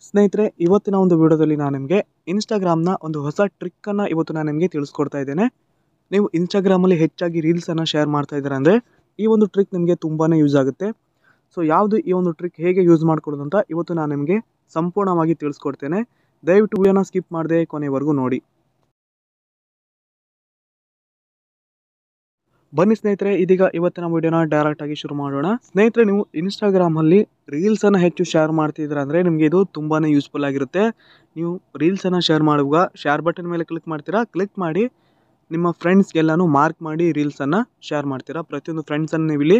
ಸ್ನೇಹಿತರೆ, ಇವತ್ತಿನ ಒಂದು ವಿಡಿಯೋದಲ್ಲಿ ನಾನು ನಿಮಗೆ ಇನ್ಸ್ಟಾಗ್ರಾಮ್ನ ಒಂದು ಹೊಸ ಟ್ರಿಕ್ಕನ್ನು ಇವತ್ತು ನಾನು ನಿಮಗೆ ತಿಳಿಸ್ಕೊಡ್ತಾ ಇದ್ದೇನೆ. ನೀವು ಇನ್ಸ್ಟಾಗ್ರಾಮಲ್ಲಿ ಹೆಚ್ಚಾಗಿ ರೀಲ್ಸನ್ನು ಶೇರ್ ಮಾಡ್ತಾ ಇದ್ದೀರಾ ಅಂದರೆ ಈ ಒಂದು ಟ್ರಿಕ್ ನಿಮಗೆ ತುಂಬಾ ಯೂಸ್ ಆಗುತ್ತೆ. ಸೊ ಯಾವುದು ಈ ಒಂದು ಟ್ರಿಕ್ ಹೇಗೆ ಯೂಸ್ ಮಾಡ್ಕೊಳ್ಳೋದು ಅಂತ ಇವತ್ತು ನಾನು ನಿಮಗೆ ಸಂಪೂರ್ಣವಾಗಿ ತಿಳಿಸ್ಕೊಡ್ತೇನೆ. ದಯವಿಟ್ಟು ವಿಡಿಯೋನ ಸ್ಕಿಪ್ ಮಾಡದೆ ಕೊನೆವರೆಗೂ ನೋಡಿ. ಬನ್ನಿ ಸ್ನೇಹಿತರೆ, ಇದೀಗ ಇವತ್ತಿನ ವಿಡಿಯೋನ ಡೈರೆಕ್ಟ್ ಆಗಿ ಶುರು ಮಾಡೋಣ. ಸ್ನೇಹಿತರೆ, ನೀವು ಇನ್ಸ್ಟಾಗ್ರಾಮಲ್ಲಿ ರೀಲ್ಸನ್ನು ಹೆಚ್ಚು ಶೇರ್ ಮಾಡ್ತಿದ್ದೀರಾ ಅಂದರೆ ನಿಮಗೆ ಇದು ತುಂಬಾ ಯೂಸ್ಫುಲ್ ಆಗಿರುತ್ತೆ. ನೀವು ರೀಲ್ಸನ್ನು ಶೇರ್ ಮಾಡುವಾಗ ಶೇರ್ ಬಟನ್ ಮೇಲೆ ಕ್ಲಿಕ್ ಮಾಡ್ತೀರಾ. ಕ್ಲಿಕ್ ಮಾಡಿ ನಿಮ್ಮ ಫ್ರೆಂಡ್ಸ್ಗೆಲ್ಲನೂ ಮಾರ್ಕ್ ಮಾಡಿ ರೀಲ್ಸನ್ನು ಶೇರ್ ಮಾಡ್ತೀರಾ. ಪ್ರತಿಯೊಂದು ಫ್ರೆಂಡ್ಸನ್ನು ನೀವು ಇಲ್ಲಿ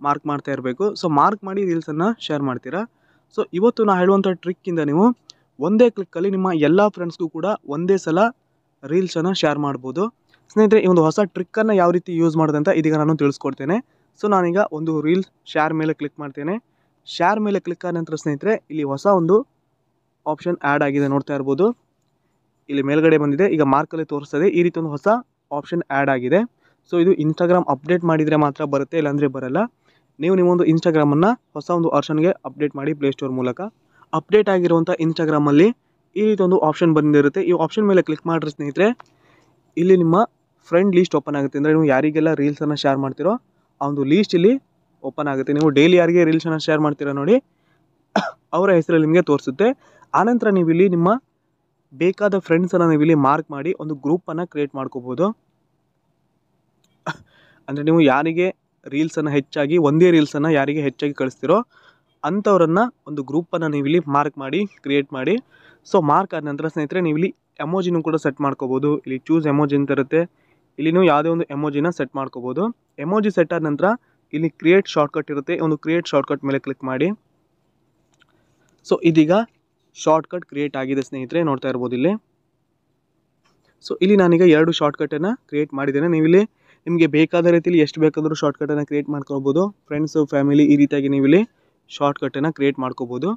ಮಾರ್ಕ್ ಮಾಡ್ತಾ ಇರಬೇಕು. ಸೊ ಮಾರ್ಕ್ ಮಾಡಿ ರೀಲ್ಸನ್ನು ಶೇರ್ ಮಾಡ್ತೀರಾ. ಸೊ ಇವತ್ತು ನಾನು ಹೇಳುವಂಥ ಟ್ರಿಕ್ಕಿಂದ ನೀವು ಒಂದೇ ಕ್ಲಿಕ್ಕಲ್ಲಿ ನಿಮ್ಮ ಎಲ್ಲ ಫ್ರೆಂಡ್ಸ್ಗೂ ಕೂಡ ಒಂದೇ ಸಲ ರೀಲ್ಸನ್ನು ಶೇರ್ ಮಾಡ್ಬೋದು. ಸ್ನೇಹಿತರೆ, ಈ ಒಂದು ಹೊಸ ಟ್ರಿಕ್ಕನ್ನು ಯಾವ ರೀತಿ ಯೂಸ್ ಮಾಡೋದಂತ ಇದೀಗ ನಾನು ತಿಳಿಸ್ಕೊಡ್ತೇನೆ. ಸೊ ನಾನೀಗ ಒಂದು ರೀಲ್ಸ್ ಶೇರ್ ಮೇಲೆ ಕ್ಲಿಕ್ ಮಾಡ್ತೇನೆ. ಶೇರ್ ಮೇಲೆ ಕ್ಲಿಕ್ ಆದ ನಂತರ ಸ್ನೇಹಿತರೆ, ಇಲ್ಲಿ ಹೊಸ ಒಂದು ಆಪ್ಷನ್ ಆ್ಯಡ್ ಆಗಿದೆ, ನೋಡ್ತಾ ಇರ್ಬೋದು. ಇಲ್ಲಿ ಮೇಲ್ಗಡೆ ಬಂದಿದೆ, ಈಗ ಮಾರ್ಕಲ್ಲಿ ತೋರಿಸ್ತದೆ. ಈ ರೀತಿ ಒಂದು ಹೊಸ ಆಪ್ಷನ್ ಆ್ಯಡ್ ಆಗಿದೆ. ಸೊ ಇದು ಇನ್ಸ್ಟಾಗ್ರಾಮ್ ಅಪ್ಡೇಟ್ ಮಾಡಿದರೆ ಮಾತ್ರ ಬರುತ್ತೆ, ಇಲ್ಲಾಂದರೆ ಬರಲ್ಲ. ನೀವು ನಿಮ್ಮೊಂದು ಇನ್ಸ್ಟಾಗ್ರಾಮನ್ನು ಹೊಸ ಒಂದು ಆಪ್ಷನ್ಗೆ ಅಪ್ಡೇಟ್ ಮಾಡಿ ಪ್ಲೇಸ್ಟೋರ್ ಮೂಲಕ. ಅಪ್ಡೇಟ್ ಆಗಿರುವಂಥ ಇನ್ಸ್ಟಾಗ್ರಾಮಲ್ಲಿ ಈ ರೀತಿ ಒಂದು ಆಪ್ಷನ್ ಬಂದಿರುತ್ತೆ. ಈ ಆಪ್ಷನ್ ಮೇಲೆ ಕ್ಲಿಕ್ ಮಾಡಿದ್ರೆ ಸ್ನೇಹಿತರೆ, ಇಲ್ಲಿ ನಿಮ್ಮ ಫ್ರೆಂಡ್ ಲೀಸ್ಟ್ ಓಪನ್ ಆಗುತ್ತೆ. ಅಂದರೆ ನೀವು ಯಾರಿಗೆಲ್ಲ ರೀಲ್ಸನ್ನು ಶೇರ್ ಮಾಡ್ತೀರೋ ಆ ಒಂದು ಲೀಸ್ಟ್ ಇಲ್ಲಿ ಓಪನ್ ಆಗುತ್ತೆ. ನೀವು ಡೈಲಿ ಯಾರಿಗೆ ರೀಲ್ಸನ್ನು ಶೇರ್ ಮಾಡ್ತೀರಾ ನೋಡಿ, ಅವರ ಹೆಸರಲ್ಲಿ ನಿಮಗೆ ತೋರಿಸುತ್ತೆ. ಆನಂತರ ನೀವು ಇಲ್ಲಿ ನಿಮ್ಮ ಬೇಕಾದ ಫ್ರೆಂಡ್ಸನ್ನು ನೀವು ಇಲ್ಲಿ ಮಾರ್ಕ್ ಮಾಡಿ ಒಂದು ಗ್ರೂಪನ್ನು ಕ್ರಿಯೇಟ್ ಮಾಡ್ಕೋಬೋದು. ಅಂದರೆ ನೀವು ಯಾರಿಗೆ ರೀಲ್ಸನ್ನು ಹೆಚ್ಚಾಗಿ ಒಂದೇ ರೀಲ್ಸನ್ನು ಯಾರಿಗೆ ಹೆಚ್ಚಾಗಿ ಕಳಿಸ್ತೀರೋ ಅಂಥವ್ರನ್ನು ಒಂದು ಗ್ರೂಪನ್ನು ನೀವು ಇಲ್ಲಿ ಮಾರ್ಕ್ ಮಾಡಿ ಕ್ರಿಯೇಟ್ ಮಾಡಿ. ಸೊ ಮಾರ್ಕ್ ಆದ ನಂತರ ಸ್ನೇಹಿತರೆ, ನೀವು ಇಲ್ಲಿ ಎಮೋಜಿನೂ ಕೂಡ ಸೆಟ್ ಮಾಡ್ಕೋಬೋದು. ಇಲ್ಲಿ ಚೂಸ್ ಎಮೋಜಿ ಅಂತ ಇರುತ್ತೆ. ಇಲ್ಲಿ ನೀವು ಯಾವುದೇ ಒಂದು ಎಮೋಜಿನ ಸೆಟ್ ಮಾಡ್ಕೋಬೋದು. ಎಮೋಜಿ ಸೆಟ್ ಆದ ನಂತರ ಇಲ್ಲಿ ಕ್ರಿಯೇಟ್ ಶಾರ್ಟ್ಕಟ್ ಇರುತ್ತೆ. ಒಂದು ಕ್ರಿಯೇಟ್ ಶಾರ್ಟ್ಕಟ್ ಮೇಲೆ ಕ್ಲಿಕ್ ಮಾಡಿ. ಸೊ ಇದೀಗ ಶಾರ್ಟ್ಕಟ್ ಕ್ರಿಯೇಟ್ ಆಗಿದೆ ಸ್ನೇಹಿತರೆ, ನೋಡ್ತಾ ಇರ್ಬೋದು ಇಲ್ಲಿ. ಸೊ ಇಲ್ಲಿ ನಾನೀಗ 2 ಶಾರ್ಟ್ಕಟನ್ನು ಕ್ರಿಯೇಟ್ ಮಾಡಿದ್ದೇನೆ. ನೀವು ಇಲ್ಲಿ ನಿಮಗೆ ಬೇಕಾದ ರೀತಿಯಲ್ಲಿ ಎಷ್ಟು ಬೇಕಾದರೂ ಶಾರ್ಟ್ಕಟನ್ನು ಕ್ರಿಯೇಟ್ ಮಾಡ್ಕೋಬೋದು. ಫ್ರೆಂಡ್ಸು, ಫ್ಯಾಮಿಲಿ, ಈ ರೀತಿಯಾಗಿ ನೀವು ಇಲ್ಲಿ ಶಾರ್ಟ್ಕಟನ್ನು ಕ್ರಿಯೇಟ್ ಮಾಡ್ಕೋಬೋದು.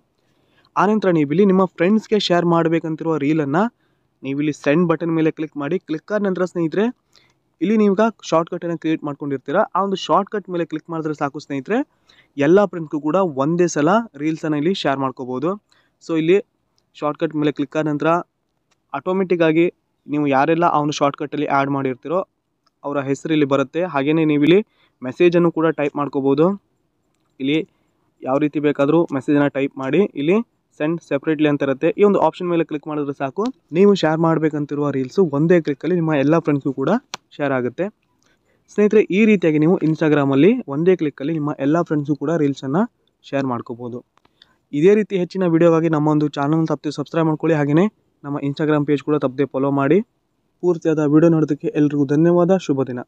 ಆನಂತರ ನೀವು ಇಲ್ಲಿ ನಿಮ್ಮ ಫ್ರೆಂಡ್ಸ್ಗೆ ಶೇರ್ ಮಾಡಬೇಕಂತಿರುವ ರೀಲನ್ನು ನೀವು ಇಲ್ಲಿ ಸೆಂಡ್ ಬಟನ್ ಮೇಲೆ ಕ್ಲಿಕ್ ಮಾಡಿ. ಕ್ಲಿಕ್ ಆದ ನಂತರ ಸ್ನೇಹಿತರೆ, ಇಲ್ಲಿ ನೀವೀಗ ಶಾರ್ಟ್ಕಟನ್ನು ಕ್ರಿಯೇಟ್ ಮಾಡ್ಕೊಂಡಿರ್ತೀರ. ಆ ಒಂದು ಶಾರ್ಟ್ಕಟ್ ಮೇಲೆ ಕ್ಲಿಕ್ ಮಾಡಿದ್ರೆ ಸಾಕು ಸ್ನೇಹಿತರೆ, ಎಲ್ಲ ಫ್ರೆಂಡ್ಸ್ಗೂ ಕೂಡ ಒಂದೇ ಸಲ ರೀಲ್ಸನ್ನು ಇಲ್ಲಿ ಶೇರ್ ಮಾಡ್ಕೋಬೋದು. ಸೊ ಇಲ್ಲಿ ಶಾರ್ಟ್ಕಟ್ ಮೇಲೆ ಕ್ಲಿಕ್ ಆದ ನಂತರ ಆಟೋಮೆಟಿಕ್ಕಾಗಿ ನೀವು ಯಾರೆಲ್ಲ ಆ ಒಂದು ಶಾರ್ಟ್ಕಟ್ಟಲ್ಲಿ ಆ್ಯಡ್ ಮಾಡಿರ್ತೀರೋ ಅವರ ಹೆಸರು ಇಲ್ಲಿ ಬರುತ್ತೆ. ಹಾಗೆಯೇ ನೀವು ಇಲ್ಲಿ ಮೆಸೇಜನ್ನು ಕೂಡ ಟೈಪ್ ಮಾಡ್ಕೋಬೋದು. ಇಲ್ಲಿ ಯಾವ ರೀತಿ ಬೇಕಾದರೂ ಮೆಸೇಜನ್ನು ಟೈಪ್ ಮಾಡಿ ಇಲ್ಲಿ ಸೆಂಡ್ ಸೆಪ್ರೇಟ್ಲಿ ಅಂತ ಇರುತ್ತೆ. ಈ ಒಂದು ಆಪ್ಷನ್ ಮೇಲೆ ಕ್ಲಿಕ್ ಮಾಡಿದ್ರೆ ಸಾಕು, ನೀವು ಶೇರ್ ಮಾಡಬೇಕಂತಿರುವ ರೀಲ್ಸು ಒಂದೇ ಕ್ಲಿಕ್ಕಲ್ಲಿ ನಿಮ್ಮ ಎಲ್ಲ ಫ್ರೆಂಡ್ಸ್ಗೂ ಕೂಡ ಶೇರ್ ಆಗುತ್ತೆ. ಸ್ನೇಹಿತರೆ, ಈ ರೀತಿಯಾಗಿ ನೀವು ಇನ್ಸ್ಟಾಗ್ರಾಮಲ್ಲಿ ಒಂದೇ ಕ್ಲಿಕ್ಕಲ್ಲಿ ನಿಮ್ಮ ಎಲ್ಲ ಫ್ರೆಂಡ್ಸ್ಗೂ ಕೂಡ ರೀಲ್ಸನ್ನು ಶೇರ್ ಮಾಡ್ಕೋಬೋದು. ಇದೇ ರೀತಿ ಹೆಚ್ಚಿನ ವಿಡಿಯೋಗಾಗಿ ನಮ್ಮ ಒಂದು ಚಾನಲ್ನ ತಪ್ಪದೆ ಸಬ್ಸ್ಕ್ರೈಬ್ ಮಾಡ್ಕೊಳ್ಳಿ. ಹಾಗೆಯೇ ನಮ್ಮ ಇನ್ಸ್ಟಾಗ್ರಾಮ್ ಪೇಜ್ ಕೂಡ ತಪ್ಪದೆ ಫಾಲೋ ಮಾಡಿ. ಪೂರ್ತಿಯಾದ ವಿಡಿಯೋ ನೋಡೋದಕ್ಕೆ ಎಲ್ರಿಗೂ ಧನ್ಯವಾದ. ಶುಭ ದಿನ.